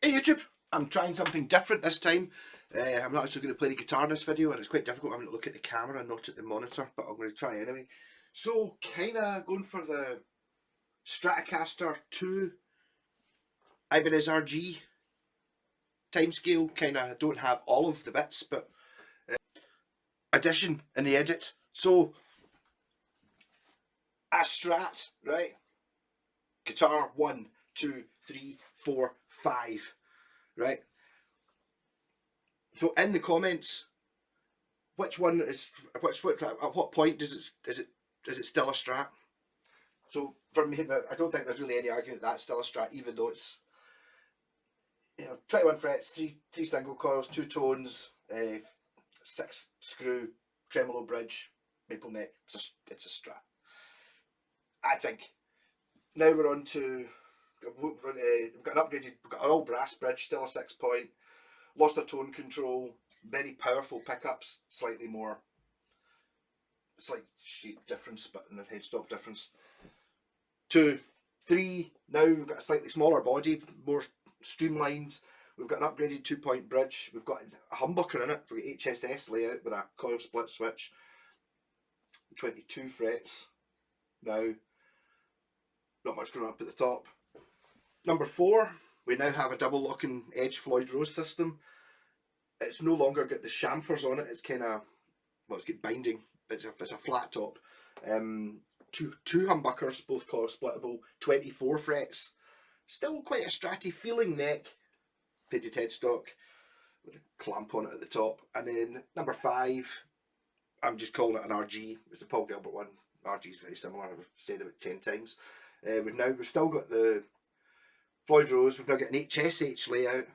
Hey YouTube, I'm trying something different this time. I'm not actually going to play the guitar in this video, and it's quite difficult having to look at the camera and not at the monitor, but I'm going to try anyway. So, kinda going for the Stratocaster 2 Ibanez RG timescale. Kinda don't have all of the bits, but addition in the edit. So, a Strat, right? Guitar 1, 2, 3, 4, 5, right? So in the comments, which one is at what point is it still a Strat? So for me, I don't think there's really any argument that that's still a Strat, even though it's 21 frets, three single coils, two tones, 6 screw tremolo bridge, maple neck. It's a Strat, I think. Now we're on to we've got an upgraded, we've got an all brass bridge, still a 6-point. Lost a tone control, very powerful pickups, slight shape difference, but in the headstock difference. 2, 3, now we've got a slightly smaller body, more streamlined. We've got an upgraded 2-point bridge. We've got a humbucker in it. We've got HSS layout with a coil split switch. 22 frets. Now, not much going up at the top. Number 4, we now have a double locking edge Floyd Rose system. It's no longer got the chamfers on it. It's kind of, well, it's got binding. It's a flat top. Two humbuckers, both coil splittable. 24 frets. Still quite a stratty feeling neck. Painted headstock with a clamp on it at the top. And then number 5, I'm just calling it an RG. It's a Paul Gilbert one. RG is very similar. I've said it about 10 times. We've still got the Floyd Rose. We've now got an HSH layout.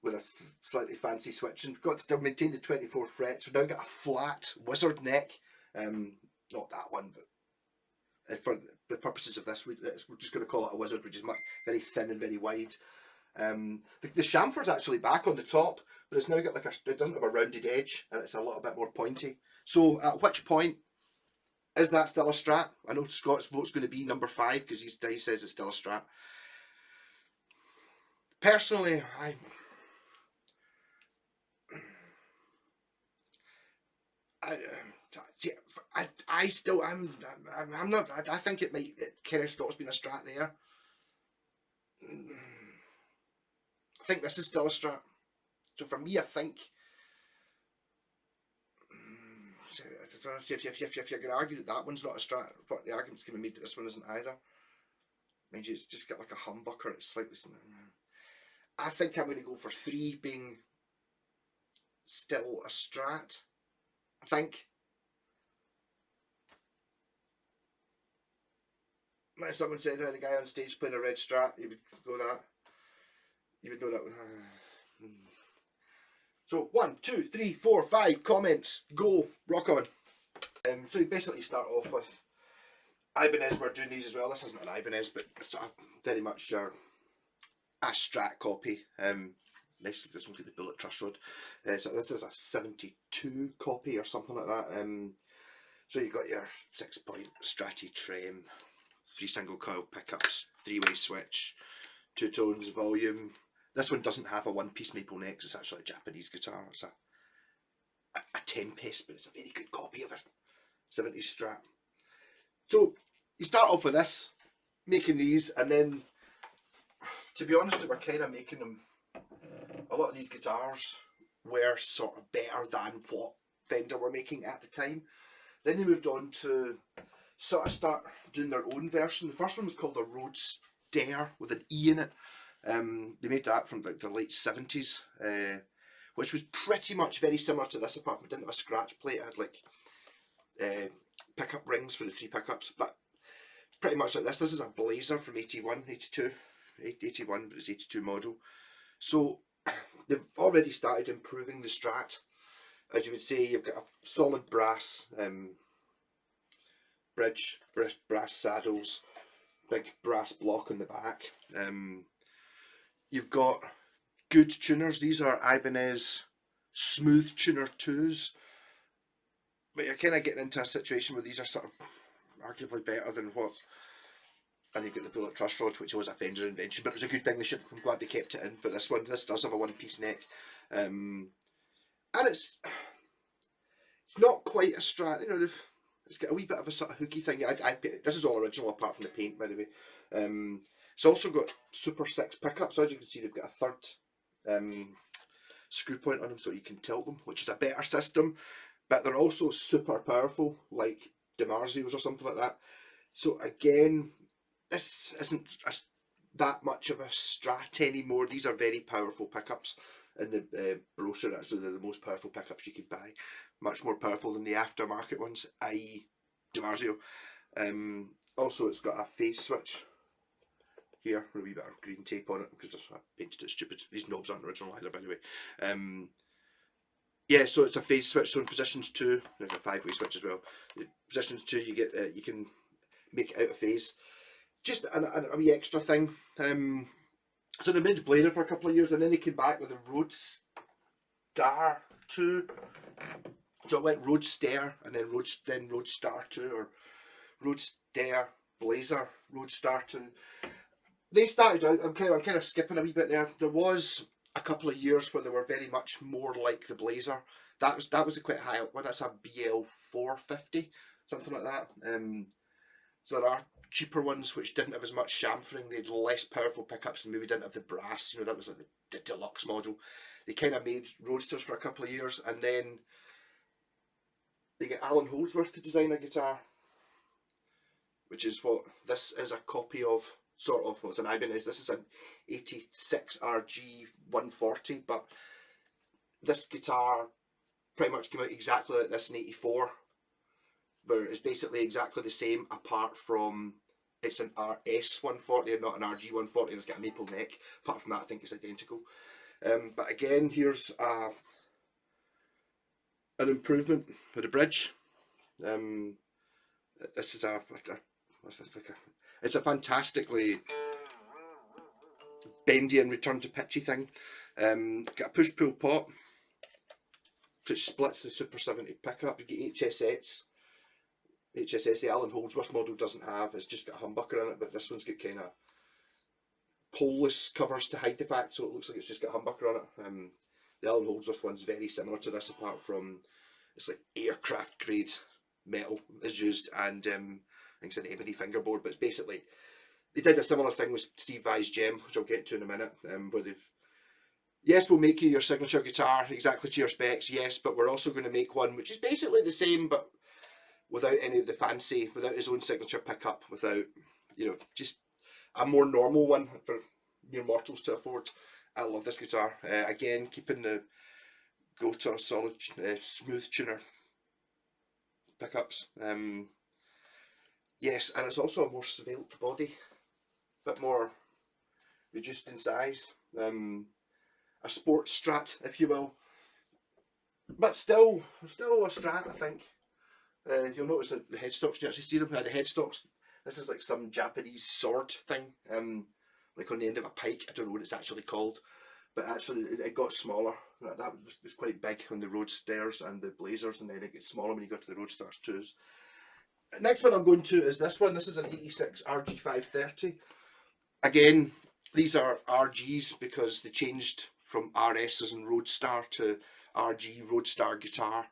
With a slightly fancy switch, and we've got to still maintain the 24 frets. We've now got a flat wizard neck, not that one, but for the purposes of this, we're just going to call it a wizard, which is very thin and very wide. The chamfer's actually back on the top, but it's now got it doesn't have a rounded edge, and it's a little bit more pointy. So at which point is that still a Strat? I know Scott's vote's going to be number 5 because he says it's still a Strat. Personally, I think Kerry Scott's been a Strat there. I think this is still a Strat. So for me, I think, if you're going to argue that one's not a Strat, but the argument's going to be made that this one isn't either. Mind you, it's just got like a humbucker. It's slightly. I think I'm going to go for 3 being still a Strat. I think. If someone said the guy on stage playing a red Strat, you would go that. You would know that. So 1, 2, 3, 4, 5 comments. Go. Rock on. So you basically start off with Ibanez. We're doing these as well. This isn't an Ibanez, but it's very much a Strat copy. This one's got the bullet truss rod. So this is a 72 copy or something like that. So you've got your 6-point Stratty trem, 3 single coil pickups, 3-way switch, 2 tones, volume. This one doesn't have a 1-piece maple neck. It's actually a Japanese guitar. It's a tempest, but it's a very good copy of a 70s Strat. So you start off with this, making these, and then, to be honest, we're kind of making them. A lot of these guitars were sort of better than what Fender were making at the time. Then they moved on to sort of start doing their own version. The first one was called the Roadstar with an E in it. They made that from like the late 70s, which was pretty much very similar to this, apart from it didn't have a scratch plate. It had like pickup rings for the 3 pickups, but it's pretty much like this. This is a Blazer from 81, 82, 81, but it's 82 model. So they've already started improving the Strat. As you would say, you've got a solid brass bridge, brass saddles, big brass block on the back. You've got good tuners. These are Ibanez Smooth Tuner 2s. But you're kind of getting into a situation where these are sort of arguably better than what and you've got the bullet truss rod, which was a Fender invention, but it was a good thing. I'm glad they kept it in for this one. This does have a one-piece neck, and it's not quite a Strat. You know, it's got a wee bit of a sort of hooky thing. This is all original apart from the paint, by the way. It's also got Super 6 pickups. So as you can see, they've got a third screw point on them, so you can tilt them, which is a better system. But they're also super powerful, like DiMarzio's or something like that. So again, this isn't that much of a Strat anymore. These are very powerful pickups. In the brochure, actually, they're the most powerful pickups you could buy. Much more powerful than the aftermarket ones, i.e. DiMarzio. Also, it's got a phase switch here with a wee bit of green tape on it because I painted it stupid. These knobs aren't original either, by the way. Yeah, so it's a phase switch. So in positions 2, there's a 5-way switch as well. In positions 2, you get you can make it out of phase. Just a wee extra thing. So they made Blazer for a couple of years, and then they came back with a Roadstar 2. So it went Roadster, and then Roadstar 2, or Roadster, Blazer, Roadstar 2. They started out, I'm kind of skipping a wee bit there. There was a couple of years where they were very much more like the Blazer. That was a quite high up one. That's a BL 450, something like that. So there are cheaper ones which didn't have as much chamfering. They had less powerful pickups and maybe didn't have the brass. You know, that was like the deluxe model. They kind of made Roadsters for a couple of years, and then they get Alan Holdsworth to design a guitar, which is what this is a copy of. Sort of, well, it's an Ibanez. This is an 86 RG 140, but this guitar pretty much came out exactly like this in 84, where it's basically exactly the same, apart from it's an RS 140 and not an RG 140, and it's got a maple neck. Apart from that, I think it's identical. But again, here's an improvement with the bridge. This is it's a fantastically bendy and return to pitchy thing. Got a push-pull pot, which splits the Super 70 pickup. You get HSS. The Alan Holdsworth model doesn't have. It's just got a humbucker in it, but this one's got kind of poleless covers to hide the fact, so it looks like it's just got a humbucker on it. The Alan Holdsworth one's very similar to this, apart from it's like aircraft grade metal is used, and I think it's an ebony fingerboard, but it's basically, they did a similar thing with Steve Vai's Gem, which I'll get to in a minute, where they've, yes, we'll make you your signature guitar exactly to your specs, yes, but we're also going to make one which is basically the same, but without any of the fancy, without his own signature pickup, without, you know, just a more normal one for mere mortals to afford. I love this guitar. Again, keeping the go-to solid smooth tuner pickups. Yes, and it's also a more svelte body, a bit more reduced in size. A sports Strat, if you will, but still a Strat, I think. You'll notice that the headstocks, you actually see them. The headstocks, this is like some Japanese sword thing, like on the end of a pike. I don't know what it's actually called, but actually it got smaller. That was quite big on the Roadsters and the Blazers, and then it gets smaller when you go to the Roadstars 2s. Next one I'm going to is this one. This is an 86 RG530. Again, these are RGs because they changed from RSs and Roadstar to RG Roadstar guitar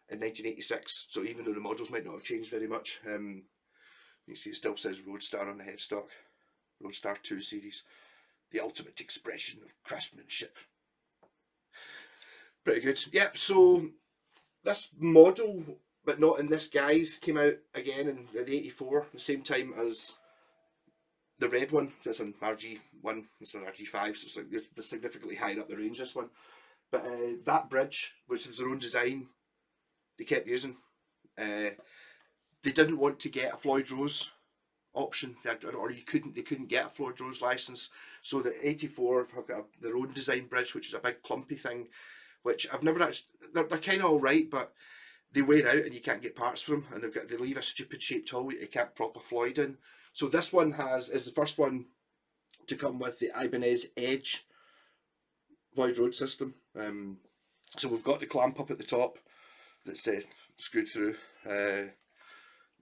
in 1986. So even though the models might not have changed very much, you can see it still says Roadstar on the headstock. Roadstar 2 series. The ultimate expression of craftsmanship. Pretty good. Yep, so this model, but not in this guise, came out again in the 84, the same time as the red one. It's an RG1, it's an RG5, so it's significantly higher up the range, this one. But that bridge, which was their own design, they kept using. They didn't want to get a Floyd Rose option, or they couldn't get a Floyd Rose license, so the 84 have got their own design bridge, which is a big clumpy thing, which I've never actually, they're kind of alright, but they wear out and you can't get parts for them, and they leave a stupid shaped hole you can't prop a Floyd in. So this one is the first one to come with the Ibanez Edge Void Road system. So we've got the clamp up at the top that's screwed through.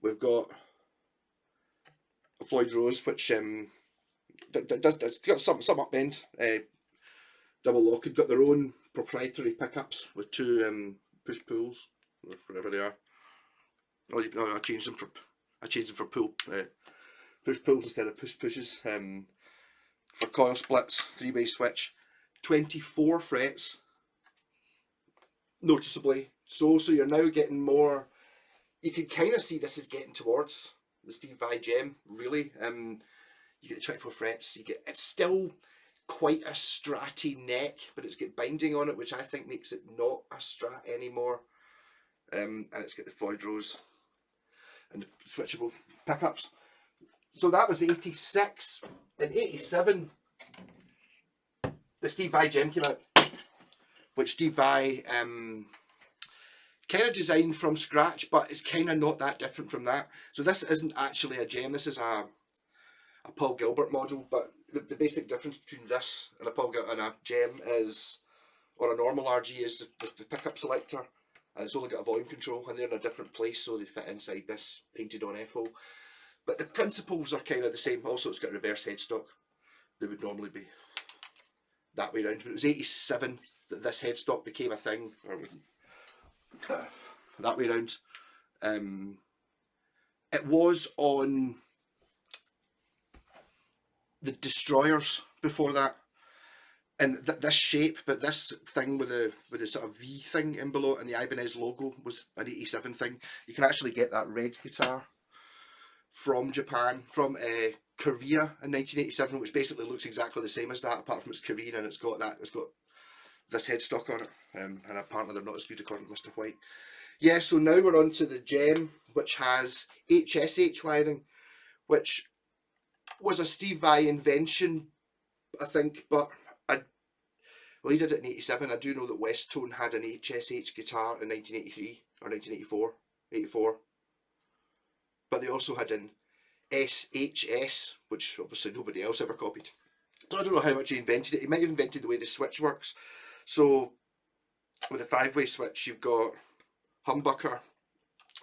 We've got Floyd Rose, which does it's got some up end, double lock. It's got their own proprietary pickups with two push pulls, whatever they are. Oh, no, I changed them for pull push pulls instead of push pushes. For coil splits, 3-way switch, 24 frets, noticeably. So you're now getting more. You can kind of see this is getting towards the Steve Vai gem, really. You get the 24 frets. It's still quite a stratty neck, but it's got binding on it, which I think makes it not a strat anymore. And it's got the Floyd Rose and the switchable pickups. So that was 86. In 87, the Steve Vai gem came out, which Steve Vai kind of designed from scratch, but it's kind of not that different from that. So this isn't actually a gem, this is a Paul Gilbert model, but the basic difference between this and a gem is, or a normal RG, is the pickup selector, and it's only got a volume control, and they're in a different place, so they fit inside this painted on F-hole. But the principles are kind of the same. Also, it's got a reverse headstock. They would normally be that way around, but it was 87 that this headstock became a thing, or that way around. It was on the Destroyers before that, and this shape, but this thing with the sort of V thing in below and the Ibanez logo was an 87 thing. You can actually get that red guitar from Japan, from Korea in 1987, which basically looks exactly the same as that, apart from it's Korean and it's got this headstock on it, and apparently they're not as good according to Mr. White. Yeah, so now we're on to the gem, which has HSH wiring, which was a Steve Vai invention, I think, but well, he did it in 87. I do know that Westtone had an HSH guitar in 1983 or 1984, 84. But they also had an SHS, which obviously nobody else ever copied. So I don't know how much he invented it. He might have invented the way the switch works. So with a 5-way switch, you've got humbucker,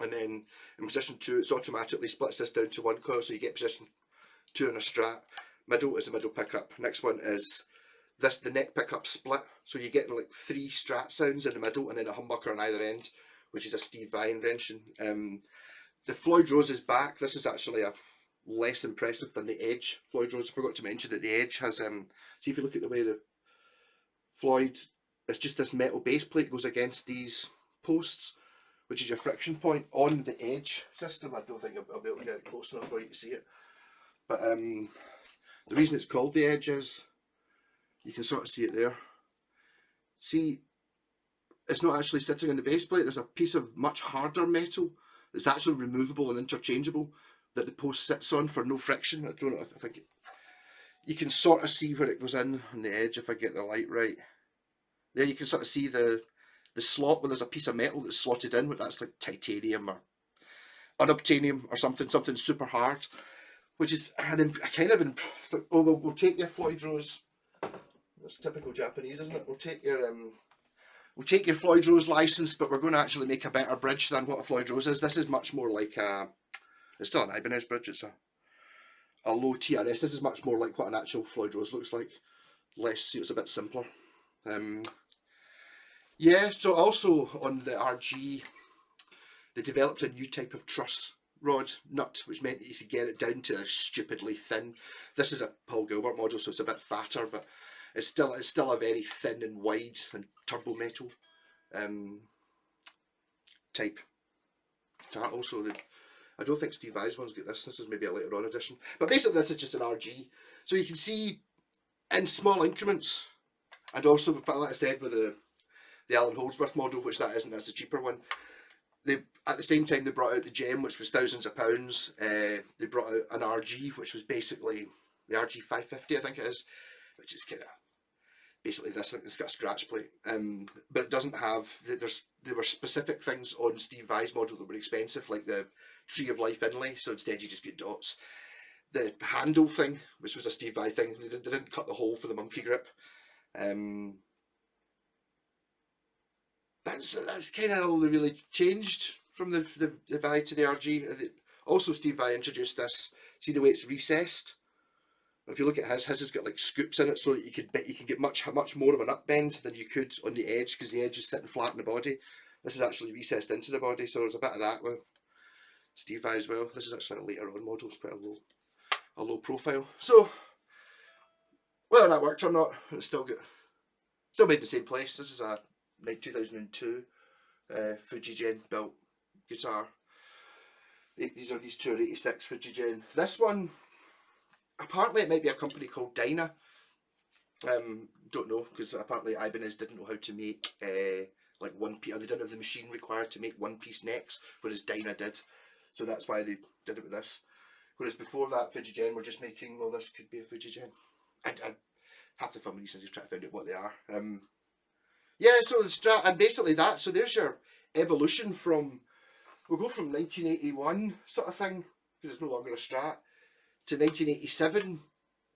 and then in position 2, it's automatically splits this down to 1 coil, so you get position 2 on a strat. Middle is the middle pickup. Next one is the neck pickup split, so you're getting like 3 strat sounds in the middle and then a humbucker on either end, which is a Steve Vai invention. The Floyd Rose is back. This is actually a less impressive than the Edge Floyd Rose. I forgot to mention that the Edge has see if you look at the way the Floyd, it's just this metal base plate goes against these posts, which is your friction point on the Edge system. I don't think I'll be able to get it close enough for you to see it, but the reason it's called the Edge is, you can sort of see it there. See, it's not actually sitting on the base plate. There's a piece of much harder metal that's actually removable and interchangeable that the post sits on for no friction. I don't know if I get, you can sort of see where it goes in on the Edge if I get the light right. There you can sort of see the slot where there's a piece of metal that's slotted in, but that's like titanium or unobtainium or something super hard, which is kind of oh, we'll take your Floyd Rose. That's typical Japanese, isn't it? We'll take your Floyd Rose license, but we're going to actually make a better bridge than what a Floyd Rose is. This is much more like it's still an Ibanez bridge. It's a low TRS. This is much more like what an actual Floyd Rose looks like. It's a bit simpler. Yeah. So also on the RG, they developed a new type of truss rod nut, which meant that you could get it down to stupidly thin. This is a Paul Gilbert model, so it's a bit fatter, but it's still a very thin and wide and turbo metal type. So also, I don't think Steve Vai's one's got this. This is maybe a later on edition. But basically, this is just an RG. So you can see in small increments, and also, but like I said, with the Alan Holdsworth model, which that isn't, that's a cheaper one. At the same time, they brought out the Gem, which was thousands of pounds. They brought out an RG, which was basically the RG 550, I think it is, which is kind of basically this. It's got a scratch plate, but it doesn't have. There were specific things on Steve Vai's model that were expensive, like the Tree of Life inlay. So instead, you just get dots. The handle thing, which was a Steve Vai thing, they didn't cut the hole for the monkey grip. That's kind of all they really changed from the Vai to the RG. Also, Steve Vai introduced this. See the way it's recessed? If you look at his has got like scoops in it, so that you can get much more of an upbend than you could on the edge, because the edge is sitting flat in the body. This is actually recessed into the body, so there's a bit of that with Steve Vai as well. This is actually a later on model, it's quite a low profile. So whether that worked or not, it's still made in the same place. This is a 2002 Fujigen built guitar. These two are 86 Fujigen. This one, apparently it might be a company called Dyna. Don't know, because apparently Ibanez didn't know how to make like one piece, or they didn't have the machine required to make one piece necks, whereas Dyna did. So that's why they did it with this. Whereas before that, Fujigen were just making, well, this could be a Fujigen. I have to film these things to try to find out what they are. Yeah, so the Strat, and basically that, so there's your evolution from, we'll go from 1981 sort of thing, because it's no longer a Strat, to 1987,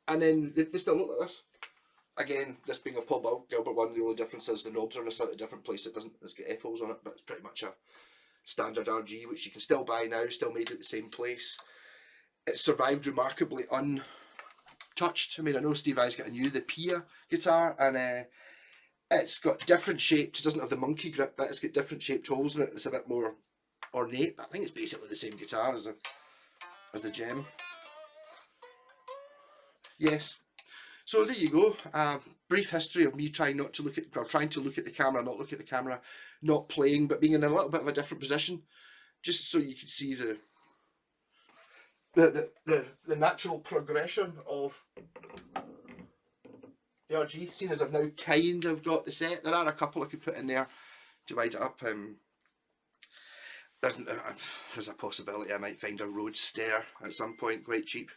and then they still look like this. Again, this being a Paul Gilbert one, the only difference is the knobs are in a slightly different place. It's got F-holes on it, but it's pretty much a standard RG, which you can still buy now, still made at the same place. It's survived remarkably untouched. I mean, I know Steve Vai's got a new, the Pia guitar, and it's got different shaped, it doesn't have the monkey grip, but it's got different shaped holes in it. It's a bit more ornate, but I think it's basically the same guitar as the Gem. Yes. So there you go. Brief history of me trying to look at the camera, not look at the camera, not playing, but being in a little bit of a different position, just so you can see the natural progression of the RG. Seeing as I've now kind of got the set, there are a couple I could put in there to wide it up. There's a possibility I might find a Roadstar at some point, quite cheap.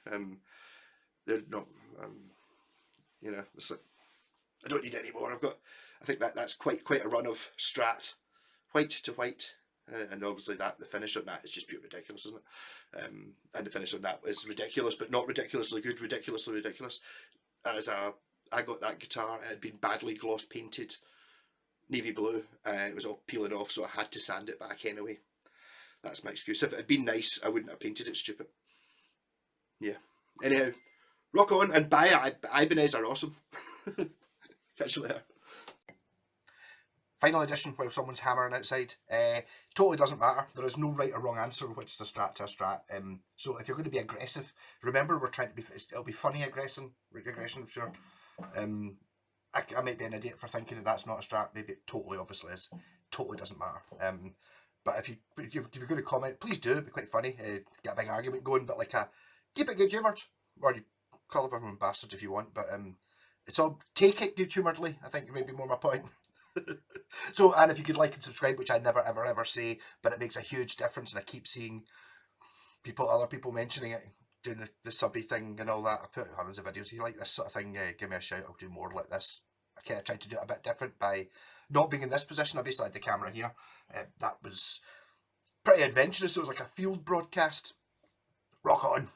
They're not. You know, it's like, I don't need any more. I think that's quite a run of Strat, white to white, and obviously the finish on that is just pure ridiculous, isn't it? And the finish on that is ridiculous, but not ridiculously good, ridiculously ridiculous. I got that guitar, it had been badly gloss painted, navy blue, it was all peeling off, so I had to sand it back anyway. That's my excuse. If it had been nice, I wouldn't have painted it stupid. Yeah. Anyhow, rock on and buy Ibanez are awesome. Catch you later. Final edition while someone's hammering outside. Totally doesn't matter. There is no right or wrong answer which is a Strat to a Strat. So if you're going to be aggressive, remember we're trying to be. It'll be funny aggression, sure. I might be an idiot for thinking that that's not a Strat. Maybe it totally, obviously is. Totally doesn't matter. But if you're going to comment, please do. It'd be quite funny. Get a big argument going, but like keep it good humoured, or you call up everyone bastards if you want. But it's all take it good humouredly. I think maybe more my point. So, and if you could like and subscribe, which I never ever say, but it makes a huge difference, and I keep seeing other people mentioning it, doing the subby thing and all that. I put hundreds of videos. If you like this sort of thing, give me a shout. I'll do more like this. Okay, I tried to do it a bit different by not being in this position. I basically had the camera here. That was pretty adventurous. It was like a field broadcast. Rock on.